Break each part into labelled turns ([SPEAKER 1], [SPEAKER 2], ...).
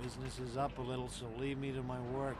[SPEAKER 1] Business is up a little, so leave me to my work.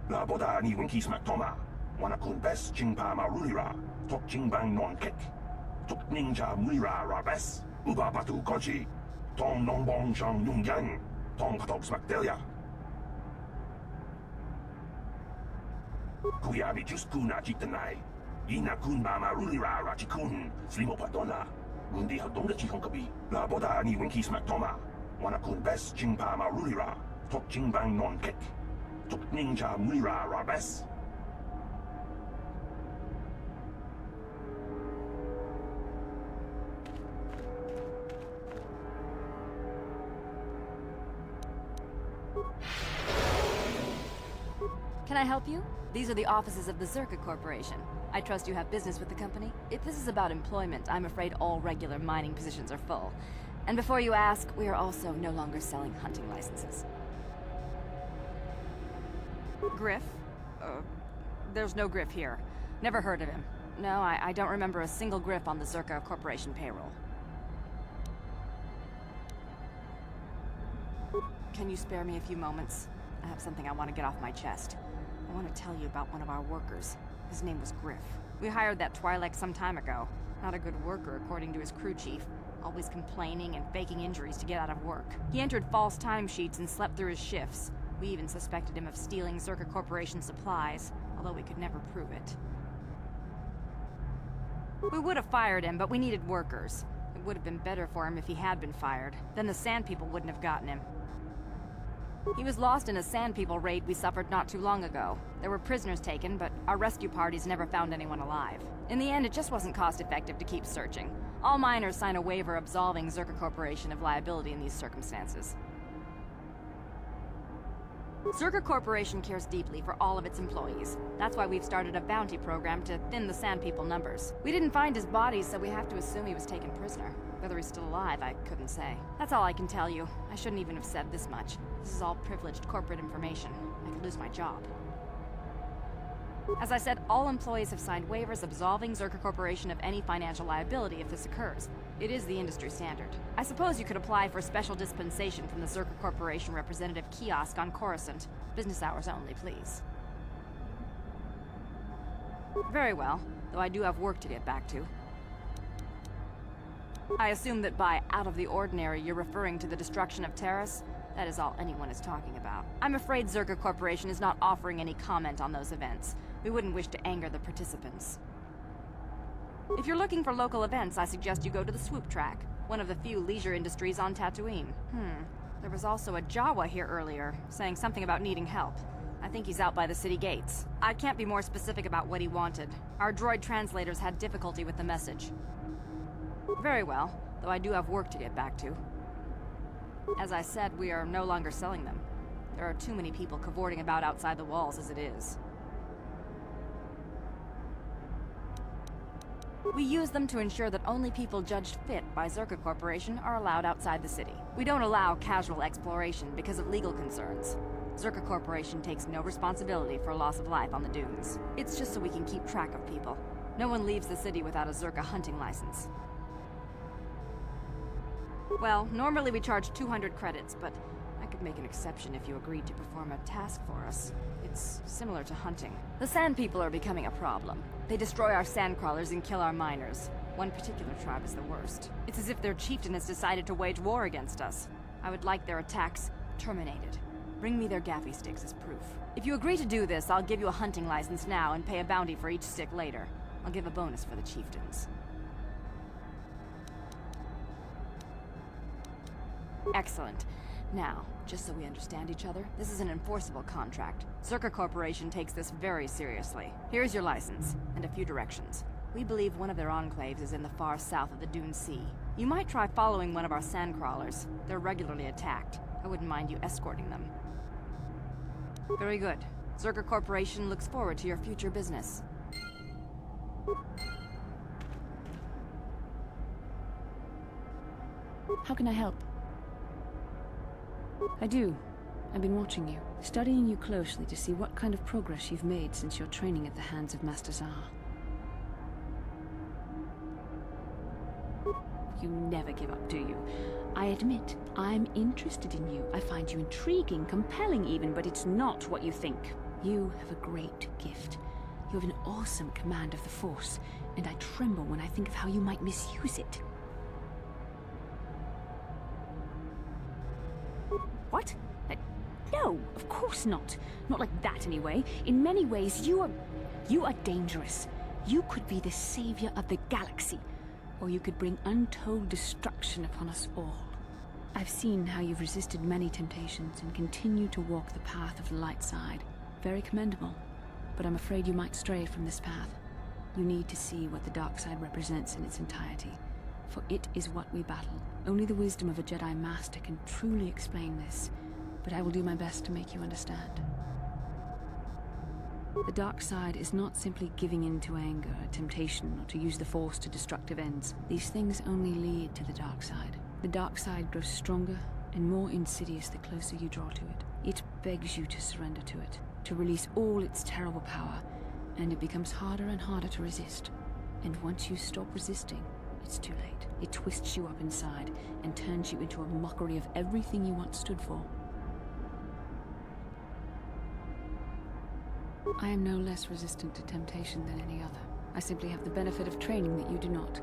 [SPEAKER 2] 나보다 니 윈키스막 토마 와나쿤 베스 징파마 루리라 톡 징방 논켓 톡 닝자 무리라 라베스 우바바투 거지 통 농봉정 융양 통 카톡스막 델야 구야비 주스쿠나 직드나이 이나쿤 마마 루리라 라지쿤 슬리모파도나 문디 활동의 지형급이 나보다 니 윈키스막 토마 와나쿤 베스 징파마 루리라 톡 징방 논켓 톡 닝자 무리라 라베스
[SPEAKER 3] Can I help you? These are the offices of the Zerka Corporation. I trust you have business with the company? If this is about employment, I'm afraid all regular mining positions are full. And before you ask, we are also no longer selling hunting licenses. Griff? There's no Griff here. Never heard of him. No, I don't remember a single Griff on the Zerka Corporation payroll. Can you spare me a few moments? I have something I want to get off my chest. I want to tell you about one of our workers. His name was Griff. We hired that Twi'lek some time ago. Not a good worker, according to his crew chief. Always complaining and faking injuries to get out of work. He entered false timesheets and slept through his shifts. We even suspected him of stealing Zerka Corporation supplies, although we could never prove it. We would have fired him, but we needed workers. It would have been better for him if he had been fired. Then the Sand People wouldn't have gotten him. He was lost in a Sand People raid we suffered not too long ago. There were prisoners taken, but our rescue parties never found anyone alive. In the end, it just wasn't cost-effective to keep searching. All miners sign a waiver absolving Zerka Corporation of liability in these circumstances. Zerka Corporation cares deeply for all of its employees. That's why we've started a bounty program to thin the Sand People numbers. We didn't find his body, so we have to assume he was taken prisoner. Whether he's still alive, I couldn't say. That's all I can tell you. I shouldn't even have said this much. This is all privileged corporate information. I could lose my job. As I said, all employees have signed waivers absolving Zerka Corporation of any financial liability if this occurs. It is the industry standard. I suppose you could apply for special dispensation from the Zerka Corporation representative kiosk on Coruscant. Business hours only, please. Very well, though I do have work to get back to. I assume that by out of the ordinary, you're referring to the destruction of Terrace? That is all anyone is talking about. I'm afraid Zerka Corporation is not offering any comment on those events. We wouldn't wish to anger the participants. If you're looking for local events, I suggest you go to the Swoop Track, one of the few leisure industries on Tatooine. There was also a Jawa here earlier, saying something about needing help. I think he's out by the city gates. I can't be more specific about what he wanted. Our droid translators had difficulty with the message. Very well, though I do have work to get back to. As I said, we are no longer selling them. There are too many people cavorting about outside the walls as it is. We use them to ensure that only people judged fit by Zerka Corporation are allowed outside the city. We don't allow casual exploration because of legal concerns. Zerka Corporation takes no responsibility for loss of life on the dunes. It's just so we can keep track of people. No one leaves the city without a Zerka hunting license. Well, normally we charge 200 credits, but I could make an exception if you agreed to perform a task for us. It's similar to hunting. The Sand People are becoming a problem. They destroy our sandcrawlers and kill our miners. One particular tribe is the worst. It's as if their chieftain has decided to wage war against us. I would like their attacks terminated. Bring me their gaffy sticks as proof. If you agree to do this, I'll give you a hunting license now and pay a bounty for each stick later. I'll give a bonus for the chieftains. Excellent. Now, just so we understand each other, this is an enforceable contract. Zerka Corporation takes this very seriously. Here's your license, and a few directions. We believe one of their enclaves is in the far south of the Dune Sea. You might try following one of our sandcrawlers. They're regularly attacked. I wouldn't mind you escorting them. Very good. Zerka Corporation looks forward to your future business.
[SPEAKER 4] How can I help? I do. I've been watching you, studying you closely to see what kind of progress you've made since your training at the hands of Master Zahar. You never give up, do you? I admit, I'm interested in you. I find you intriguing, compelling even, but it's not what you think. You have a great gift. You have an awesome command of the Force, and I tremble when I think of how you might misuse it. What? No, of course not. Not like that anyway. In many ways, you are dangerous. You could be the savior of the galaxy, or you could bring untold destruction upon us all. I've seen how you've resisted many temptations and continue to walk the path of the light side. Very commendable, but I'm afraid you might stray from this path. You need to see what the dark side represents in its entirety, for it is what we battle. Only the wisdom of a Jedi Master can truly explain this, but I will do my best to make you understand. The dark side is not simply giving in to anger, temptation, or to use the Force to destructive ends. These things only lead to the dark side. The dark side grows stronger and more insidious the closer you draw to it. It begs you to surrender to it, to release all its terrible power, and it becomes harder and harder to resist. And once you stop resisting, it's too late. It twists you up inside and turns you into a mockery of everything you once stood for. I am no less resistant to temptation than any other. I simply have the benefit of training that you do not.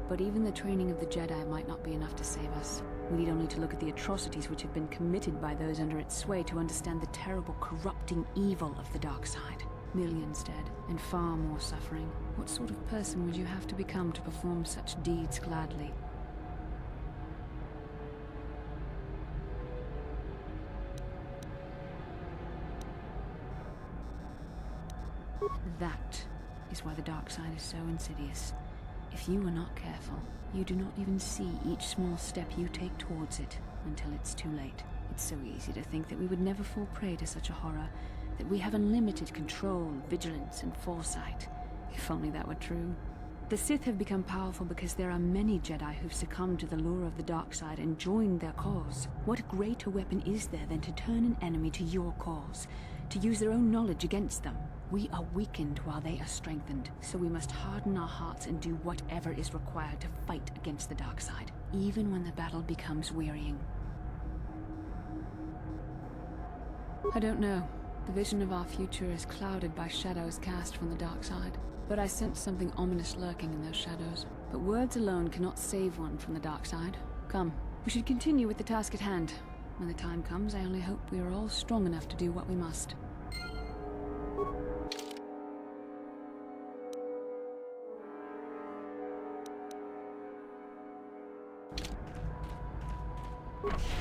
[SPEAKER 4] But even the training of the Jedi might not be enough to save us. We need only to look at the atrocities which have been committed by those under its sway to understand the terrible, corrupting evil of the dark side. Millions dead, and far more suffering. What sort of person would you have to become to perform such deeds gladly? That is why the dark side is so insidious. If you are not careful, you do not even see each small step you take towards it until it's too late. It's so easy to think that we would never fall prey to such a horror, that we have unlimited control, vigilance, and foresight. If only that were true. The Sith have become powerful because there are many Jedi who've succumbed to the lure of the dark side and joined their cause. What greater weapon is there than to turn an enemy to your cause? to use their own knowledge against them. We are weakened while they are strengthened, so we must harden our hearts and do whatever is required to fight against the dark side, even when the battle becomes wearying. I don't know. The vision of our future is clouded by shadows cast from the dark side, but I sense something ominous lurking in those shadows. But words alone cannot save one from the dark side. Come, we should continue with the task at hand. When the time comes, I only hope we are all strong enough to do what we must.
[SPEAKER 2] You